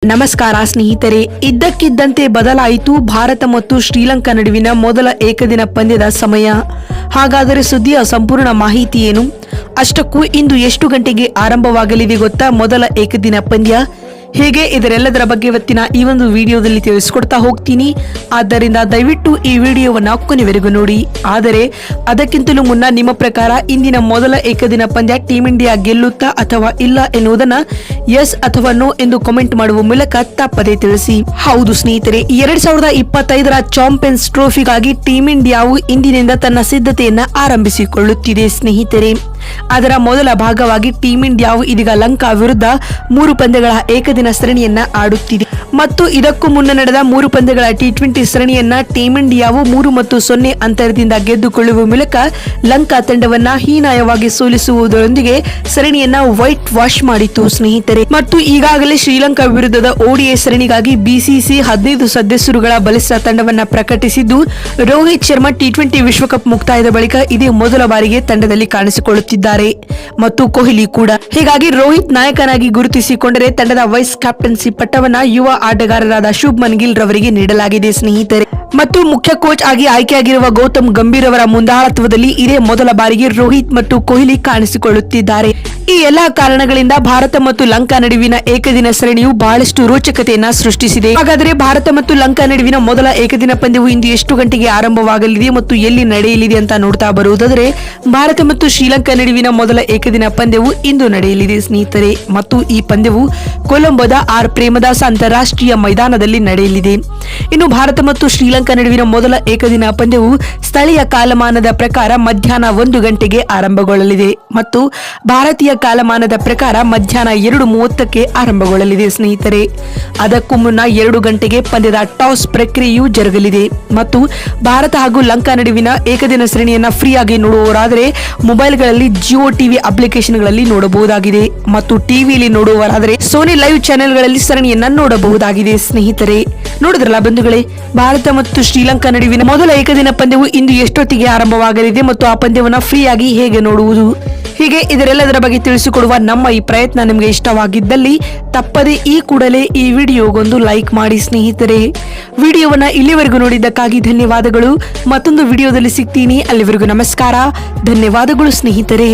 ನಮಸ್ಕಾರ ಸ್ನೇಹಿತರೆ. ಇದ್ದಕ್ಕಿದ್ದಂತೆ ಬದಲಾಯಿತು ಭಾರತ ಮತ್ತು ಶ್ರೀಲಂಕಾ ನಡುವಿನ ಮೊದಲ ಏಕದಿನ ಪಂದ್ಯದ ಸಮಯ. ಹಾಗಾದರೆ ಸುದ್ದಿಯ ಸಂಪೂರ್ಣ ಮಾಹಿತಿ ಏನು? ಅಷ್ಟಕ್ಕೂ ಇಂದು ಎಷ್ಟು ಗಂಟೆಗೆ ಆರಂಭವಾಗಲಿದೆ ಗೊತ್ತಾ ಮೊದಲ ಏಕದಿನ ಪಂದ್ಯ? ಹೇಗೆ ಇದರೆಲ್ಲದರ ಬಗ್ಗೆ ಇವತ್ತಿನ ಈ ಒಂದು ವಿಡಿಯೋದಲ್ಲಿ ತಿಳಿಸ್ಕೊಡ್ತಾ ಹೋಗ್ತೀನಿ. ಆದ್ದರಿಂದ ದಯವಿಟ್ಟು ಈ ವಿಡಿಯೋವನ್ನ ಕೊನೆವರೆಗೂ ನೋಡಿ. ಆದರೆ ಅದಕ್ಕಿಂತಲೂ ಮುನ್ನ ನಿಮ್ಮ ಪ್ರಕಾರ ಇಂದಿನ ಮೊದಲ ಏಕದಿನ ಪಂದ್ಯ ಟೀಂ ಇಂಡಿಯಾ ಗೆಲ್ಲುತ್ತಾ ಅಥವಾ ಇಲ್ಲ ಎನ್ನುವುದನ್ನ ಎಸ್ ಅಥವಾ ನೋ ಎಂದು ಕಾಮೆಂಟ್ ಮಾಡುವ ಮೂಲಕ ತಪ್ಪದೇ ತಿಳಿಸಿ. ಹೌದು ಸ್ನೇಹಿತರೆ, 2025ರ ಚಾಂಪಿಯನ್ಸ್ ಟ್ರೋಫಿಗಾಗಿ ಟೀಂ ಇಂಡಿಯಾವು ಇಂದಿನಿಂದ ತನ್ನ ಸಿದ್ಧತೆಯನ್ನ ಆರಂಭಿಸಿಕೊಳ್ಳುತ್ತಿದೆ ಸ್ನೇಹಿತರೆ. ಅದರ ಮೊದಲ ಭಾಗವಾಗಿ ಟೀಂ ಇಂಡಿಯಾವು ಇದೀಗ ಲಂಕಾ ವಿರುದ್ಧ 3 ಪಂದ್ಯಗಳ ಏಕದಿನ ಸರಣಿಯನ್ನ ಆಡುತ್ತಿದೆ ಮತ್ತು ಇದಕ್ಕೂ ಮುನ್ನ ನಡೆದ 3 ಪಂದ್ಯಗಳ ಟಿ20 ಸರಣಿಯನ್ನ ಟೀಂ ಇಂಡಿಯಾವು 3-0 ಅಂತರದಿಂದ ಗೆದ್ದುಕೊಳ್ಳುವ ಮೂಲಕ ಲಂಕಾ ತಂಡವನ್ನ ಹೀನಾಯವಾಗಿ ಸೋಲಿಸುವುದರೊಂದಿಗೆ ಸರಣಿಯನ್ನ ವೈಟ್ ವಾಶ್ ಮಾಡಿತು ಸ್ನೇಹಿತರೆ. ಮತ್ತು ಈಗಾಗಲೇ ಶ್ರೀಲಂಕಾ ವಿರುದ್ಧದ ಓಡಿಐ ಸರಣಿಗಾಗಿ ಬಿಸಿಸಿ 15 ಸದಸ್ಯರುಗಳ ಬಲಿಷ್ಠ ತಂಡವನ್ನ ಪ್ರಕಟಿಸಿದ್ದು, ರೋಹಿತ್ ಶರ್ಮಾ ಟಿ20 ವಿಶ್ವಕಪ್ ಮುಕ್ತಾಯದ ಬಳಿಕ ಇದೇ ಮೊದಲ ಬಾರಿಗೆ ತಂಡದಲ್ಲಿ ಕಾಣಿಸಿಕೊಳ್ಳುತ್ತಿದ್ದಾರೆ ಮತ್ತು ಕೊಹ್ಲಿ ಕೂಡ. ಹೀಗಾಗಿ ರೋಹಿತ್ ನಾಯಕನಾಗಿ ಗುರುತಿಸಿಕೊಂಡರೆ ತಂಡದ ವೈಸ್ ಕ್ಯಾಪ್ಟನ್ಸಿ ಪಟ್ಟವನ್ನ ಯುವ ಆಟಗಾರರಾದ ಶುಭ್ಮನ್ ಗಿಲ್ ರವರಿಗೆ ನೀಡಲಾಗಿದೆ ಸ್ನೇಹಿತರೆ. ಮತ್ತು ಮುಖ್ಯ ಕೋಚ್ ಆಗಿ ಆಯ್ಕೆಯಾಗಿರುವ ಗೌತಮ್ ಗಂಭೀರ್ ಅವರ ಮುಂದಾಳತ್ವದಲ್ಲಿ ಇದೇ ಮೊದಲ ಬಾರಿಗೆ ರೋಹಿತ್ ಮತ್ತು ಕೊಹ್ಲಿ ಕಾಣಿಸಿಕೊಳ್ಳುತ್ತಿದ್ದಾರೆ. ಈ ಎಲ್ಲಾ ಕಾರಣಗಳಿಂದ ಭಾರತ ಮತ್ತು ಲಂಕಾ ನಡುವಿನ ಏಕದಿನ ಸರಣಿಯು ಬಹಳಷ್ಟು ರೋಚಕತೆಯನ್ನ ಸೃಷ್ಟಿಸಿದೆ. ಹಾಗಾದರೆ ಭಾರತ ಮತ್ತು ಲಂಕಾ ನಡುವಿನ ಮೊದಲ ಏಕದಿನ ಪಂದ್ಯವು ಇಂದು ಎಷ್ಟು ಗಂಟೆಗೆ ಆರಂಭವಾಗಲಿದೆ ಮತ್ತು ಎಲ್ಲಿ ನಡೆಯಲಿದೆ ಅಂತ ನೋಡ್ತಾ ಬರುವುದಾದರೆ, ಭಾರತ ಮತ್ತು ಶ್ರೀಲಂಕಾ ನಡುವಿನ ಮೊದಲ ಏಕದಿನ ಪಂದ್ಯವು ಇಂದು ನಡೆಯಲಿದೆ ಸ್ನೇಹಿತರೆ. ಮತ್ತು ಈ ಪಂದ್ಯವು ಕೊಲಂಬೋದ ಆರ್ ಪ್ರೇಮದಾಸ ಅಂತಾರಾಷ್ಟ್ರೀಯ ಮೈದಾನದಲ್ಲಿ ನಡೆಯಲಿದೆ. ಇನ್ನು ಭಾರತ ಮತ್ತು ಶ್ರೀಲಂಕಾ ನಡುವಿನ ಮೊದಲ ಏಕದಿನ ಪಂದ್ಯವು ಸ್ಥಳೀಯ ಕಾಲಮಾನದ ಪ್ರಕಾರ ಮಧ್ಯಾಹ್ನ 1 ಗಂಟೆಗೆ ಆರಂಭಗೊಳ್ಳಲಿದೆ ಮತ್ತು ಭಾರತೀಯ ಕಾಲಮಾನದ ಪ್ರಕಾರ ಮಧ್ಯಾಹ್ನ 2:30ಕ್ಕೆ ಆರಂಭಗೊಳ್ಳಲಿದೆ ಸ್ನೇಹಿತರೆ. ಅದಕ್ಕೂ ಮುನ್ನ 2 ಗಂಟೆಗೆ ಪಂದ್ಯದ ಟಾಸ್ ಪ್ರಕ್ರಿಯೆಯು ಜರುಗಲಿದೆ ಮತ್ತು ಭಾರತ ಹಾಗೂ ಲಂಕಾ ನಡುವಿನ ಏಕದಿನ ಸರಣಿಯನ್ನ ಫ್ರೀ ಆಗಿ ನೋಡುವವರಾದರೆ ಮೊಬೈಲ್ಗಳಲ್ಲಿ ಜಿಯೋ ಟಿವಿ ಅಪ್ಲಿಕೇಶನ್ಗಳಲ್ಲಿ ನೋಡಬಹುದಾಗಿದೆ ಮತ್ತು ಟಿವಿಯಲ್ಲಿ ನೋಡುವವರಾದರೆ ಸೋನಿ ಲೈವ್ ಚಾನೆಲ್ಗಳಲ್ಲಿ ಸರಣಿಯನ್ನ ನೋಡಬಹುದಾಗಿದೆ ಸ್ನೇಹಿತರೆ. ನೋಡಿದ್ರಲ್ಲ ಬಂಧುಗಳೇ, ಭಾರತ ಮತ್ತು ಶ್ರೀಲಂಕಾ ನಡುವಿನ ಮೊದಲ ಏಕದಿನ ಪಂದ್ಯವು ಇಂದು ಎಷ್ಟೊತ್ತಿಗೆ ಆರಂಭವಾಗಲಿದೆ ಮತ್ತು ಆ ಪಂದ್ಯವನ್ನ ಫ್ರೀ ಆಗಿ ಹೇಗೆ ನೋಡುವುದು, ಹೀಗೆ ಇದರೆಲ್ಲದರ ಬಗ್ಗೆ ತಿಳಿಸಿಕೊಡುವ ನಮ್ಮ ಈ ಪ್ರಯತ್ನ ನಿಮಗೆ ಇಷ್ಟವಾಗಿದ್ದಲ್ಲಿ ತಪ್ಪದೆ ಈ ಕೂಡಲೇ ಈ ವಿಡಿಯೋಗೊಂದು ಲೈಕ್ ಮಾಡಿ ಸ್ನೇಹಿತರೆ. ವಿಡಿಯೋವನ್ನ ಇಲ್ಲಿವರೆಗೂ ನೋಡಿದ್ದಕ್ಕಾಗಿ ಧನ್ಯವಾದಗಳು. ಮತ್ತೊಂದು ವಿಡಿಯೋದಲ್ಲಿ ಸಿಗ್ತೀನಿ. ಅಲ್ಲಿವರೆಗೂ ನಮಸ್ಕಾರ, ಧನ್ಯವಾದಗಳು ಸ್ನೇಹಿತರೆ.